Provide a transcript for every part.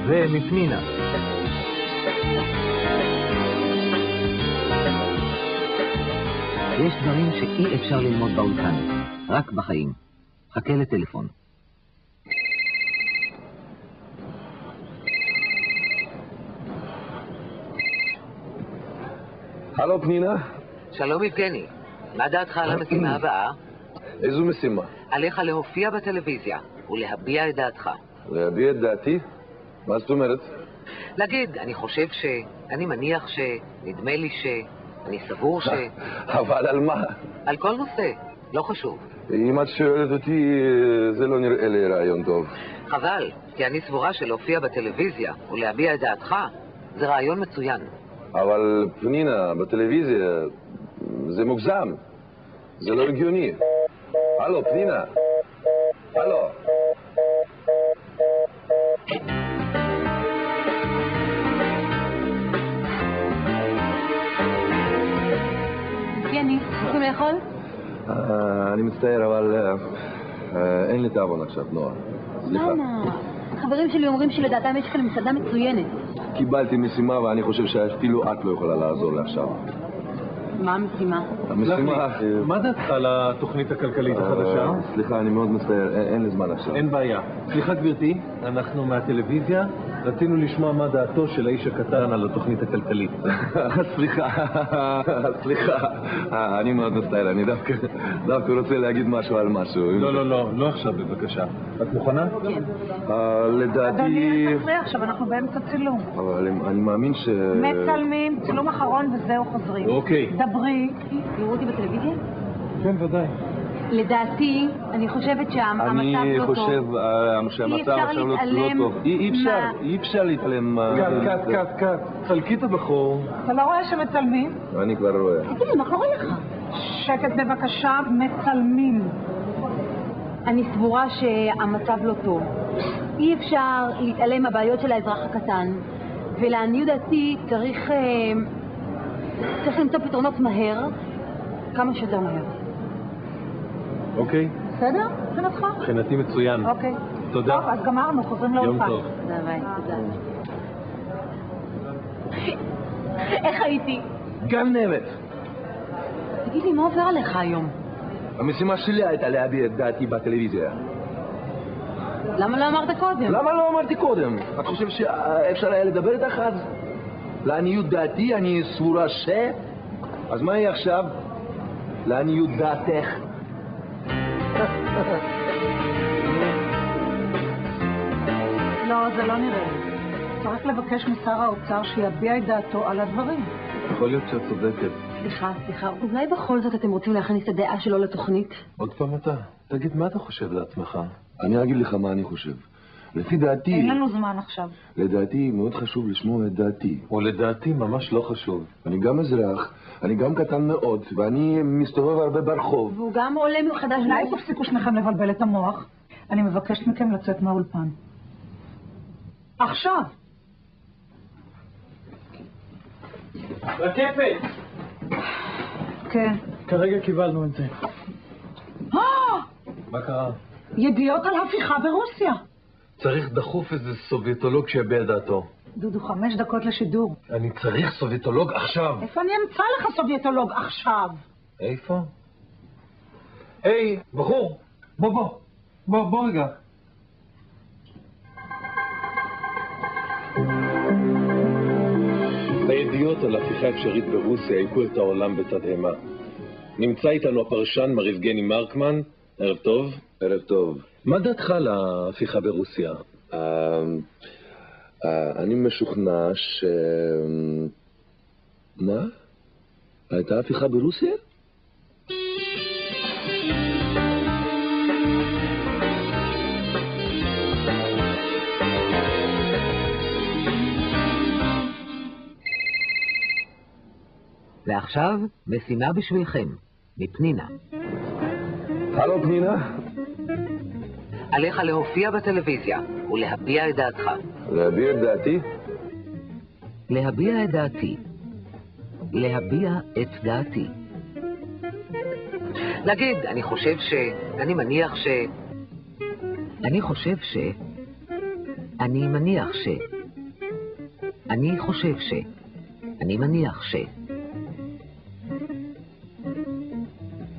ומפנינה. יש דברים שאי אפשר ללמוד באולפן, רק בחיים. חכה לטלפון. הלו פנינה. שלום יבגני, מה דעתך על המשימה הבאה? איזו משימה? עליך להופיע בטלוויזיה ולהביע את דעתך. להביע את דעתי? מה זאת אומרת? להגיד, אני חושב ש... אני מניח ש... נדמה לי ש... אני סבור ש... אבל על מה? על כל נושא, לא חשוב. אם את שואלת אותי, זה לא נראה לי רעיון טוב. חבל, כי אני סבורה שלהופיע בטלוויזיה ולהביע את דעתך זה רעיון מצוין. אבל פנינה, בטלוויזיה זה מוגזם. זה לא הגיוני. הלו, פנינה. הלו. יבגני, רוצים לאכול? אני מצטער, אבל אין לי תאבון עכשיו, נועה. סליחה. למה? חברים שלי אומרים שלדעתם יש כאן מסעדה מצוינת. קיבלתי משימה ואני חושב שאפילו את לא יכולה לעזור לי עכשיו. מה המשימה? המשימה... מה דעתך על התוכנית הכלכלית החדשה? סליחה, אני מאוד מצטער, אין לי זמן עכשיו. אין בעיה. סליחה גברתי, אנחנו מהטלוויזיה רצינו לשמוע מה דעתו של האיש הקטן על התוכנית הכלכלית. סליחה, אני מאוד מצטער, אני דווקא רוצה להגיד משהו על משהו. לא עכשיו בבקשה. את מוכנה? כן. לדעתי... אדוני, אל תפריע עכשיו, אנחנו באמצע צילום. אבל אני מאמין ש... מצלמים, צילום אחרון וזהו חוזרים. אוקיי. דברי. תראו אותי בטלוויזיה? כן, ודאי. לדעתי, אני חושבת שהמצב לא טוב. אני חושב שהמצב עכשיו לא טוב. אי אפשר להתעלם... קט. חלקי את הבחור. אתה לא רואה שמצלמים? אני כבר רואה. תגידי, מה קורה לך? שקט בבקשה, מצלמים. אני סבורה שהמצב לא טוב. אי אפשר להתעלם מהבעיות של האזרח הקטן, ולעניות דעתי צריך למצוא פתרונות מהר, כמה שיותר מהר. אוקיי. בסדר? מבחינתך? מבחינתי מצוין. אוקיי. תודה. טוב, אז גמרנו, חוזרים יום לאולפן. טוב. ביי, תודה. איך הייתי? גם נאמת. תגיד לי, מה עובר עליך היום? המשימה שלי הייתה להביע את דעתי בטלוויזיה. למה לא אמרת קודם? למה לא אמרתי קודם? את חושב שאפשר היה לדבר איתך אז? לעניות דעתי אני סבורה ש... אז מה יהיה עכשיו? לעניות דעתך. לא, זה לא נראה. צריך לבקש משר האוצר שיביע את דעתו על הדברים. יכול להיות שאת צודקת. סליחה, אולי בכל זאת אתם רוצים להכניס את הדעה שלו לתוכנית? עוד פעם אתה. תגיד, מה אתה חושב לעצמך? אני אגיד לך מה אני חושב. לפי דעתי... אין לנו זמן עכשיו. לדעתי מאוד חשוב לשמוע את דעתי. או לדעתי ממש לא חשוב. אני גם אזרח, אני גם קטן מאוד, ואני מסתובב הרבה ברחוב. והוא גם עולה מחדש. אולי תפסיקו שניכם לבלבל את המוח. אני מבקשת מכם לצאת מהאולפן. עכשיו! רקפת! כן. כרגע קיבלנו את זה. מה קרה? ידיעות על הפיכה ברוסיה. צריך דחוף איזה סובייטולוג שיביע דעתו. דודו, 5 דקות לשידור. אני צריך סובייטולוג עכשיו. איפה אני אמצא לך סובייטולוג עכשיו? איפה? היי, בחור, בוא רגע. הידיעות על הפיכה אפשרית ברוסיה העיקו את העולם בתדהמה. נמצא איתנו הפרשן מר יבגני מרקמן. ערב טוב. ערב טוב. מה דעתך על ההפיכה ברוסיה? אני משוכנע ש... מה? הייתה הפיכה ברוסיה? ועכשיו, משימה בשבילכם, מפנינה. הלו פנינה. עליך להופיע בטלוויזיה ולהביע את דעתך. להביע את דעתי? להביע את דעתי. להביע את דעתי. להגיד, אני חושב ש... אני מניח ש... אני חושב ש... אני מניח ש. אני חושב ש. אני מניח ש.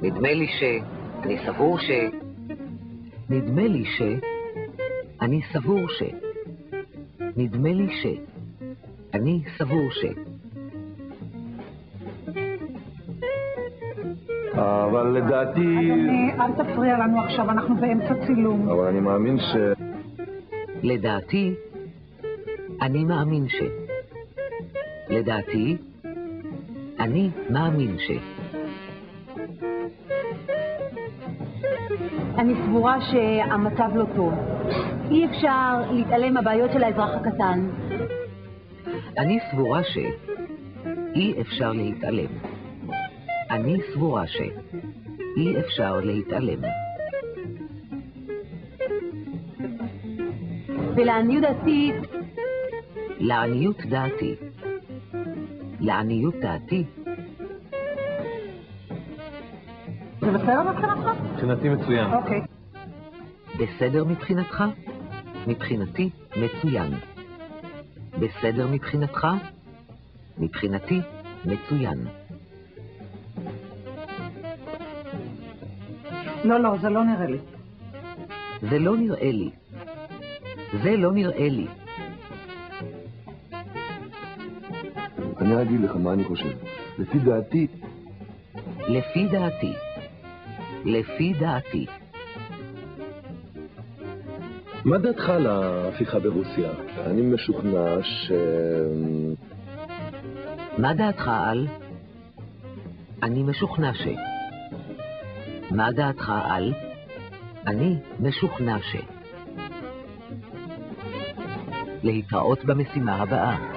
נדמה לי ש. אני סבור ש. נדמה לי ש. אני סבור ש. נדמה לי ש. אני סבור ש. אבל לדעתי... אדוני, אל תפריע לנו עכשיו, אנחנו באמצע צילום. אבל אני מאמין ש... לדעתי, אני מאמין ש. לדעתי, אני מאמין ש. אני סבורה שהמצב לא טוב. אי אפשר להתעלם מהבעיות של האזרח הקטן. אני סבורה ש. אי אפשר להתעלם. אני סבורה ש. אי אפשר להתעלם. ולעניות דעתי, לעניות דעתי. לעניות דעתי. זה בסדר מבחינתך? מבחינתי מצוין. אוקיי. בסדר מבחינתך? מבחינתי מצוין. בסדר מבחינתך? מבחינתי מצוין. לא, זה לא נראה לי. זה לא נראה לי. זה לא נראה לי. אני אגיד לך מה אני חושב. לפי דעתי... לפי דעתי. לפי דעתי. מה דעתך על ההפיכה ברוסיה? אני משוכנע ש... מה דעתך על? אני משוכנע ש. מה דעתך על? אני משוכנע ש. להתראות במשימה הבאה.